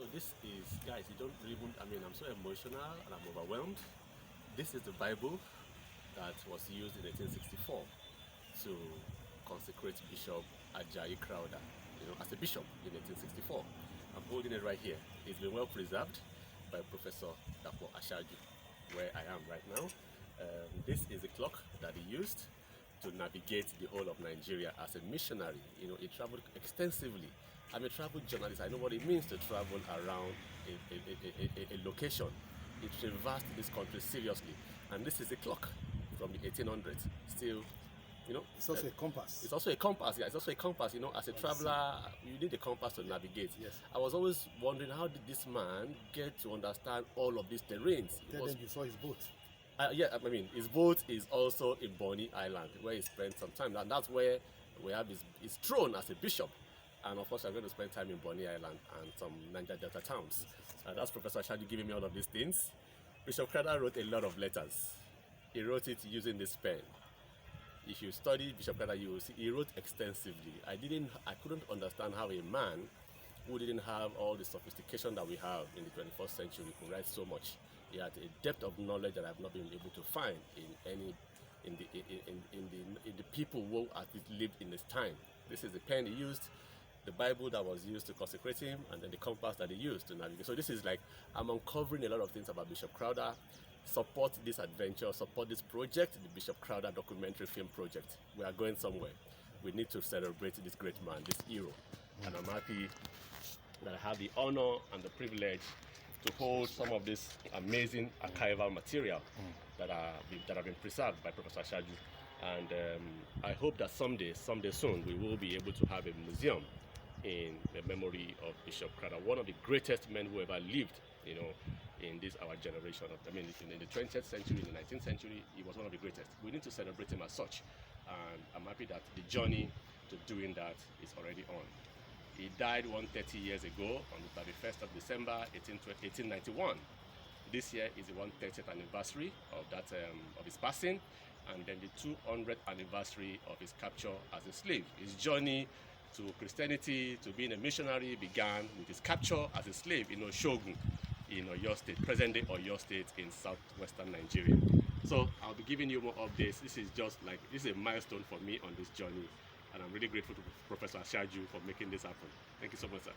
So this is, guys, you don't even, I'm so emotional and I'm overwhelmed. This is the Bible that was used in 1864 to consecrate Bishop Ajayi Crowther, as a bishop in 1864. I'm holding it right here. It's been well preserved by Professor Dapo Ashaju, where I am right now. This is a clock that he used to navigate the whole of Nigeria as a missionary. He traveled extensively. I'm a travel journalist. I know what it means to travel around a location. He traversed this country seriously. And this is a clock from the 1800s. Still, it's also a compass. It's also a compass, yeah. It's also a compass, as a traveler, you need a compass to navigate. Yes. I was always wondering, how did this man get to understand all of these terrains? Tell them you saw his boat. Yeah, his boat is also in Bonny Island, where he spent some time. And that's where we have his throne as a bishop. And of course, I'm going to spend time in Bonny Island and some Niger Delta towns. That's Professor Ashaju giving me all of these things. Bishop Crowther wrote a lot of letters. He wrote it using this pen. If you study Bishop Crowther, you will see he wrote extensively. I couldn't understand how a man who didn't have all the sophistication that we have in the 21st century could write so much. He had a depth of knowledge that I've not been able to find in the people who lived in his time. This is the pen he used, the Bible that was used to consecrate him, and then the compass that he used to navigate. So this is like, I'm uncovering a lot of things about Bishop Crowther. Support this adventure, support this project, the Bishop Crowther documentary film project. We are going somewhere. We need to celebrate this great man, this hero. And I'm happy that I have the honor and the privilege to hold some of this amazing archival material that have been preserved by Professor Ashaju. And I hope that someday soon, we will be able to have a museum in the memory of Bishop Crowther, one of the greatest men who ever lived, in this our generation. In the 20th century, in the 19th century, he was one of the greatest. We need to celebrate him as such. And I'm happy that the journey to doing that is already on. He died 130 years ago on the 31st of December, 1891. This year is the 130th anniversary of his passing, and then the 200th anniversary of his capture as a slave. His journey to Christianity, to being a missionary, began with his capture as a slave in Oshogun, in Oyo State, present-day Oyo State in southwestern Nigeria. So I'll be giving you more updates. This is a milestone for me on this journey, and I'm really grateful to Professor Ashaju for making this happen. Thank you so much, sir.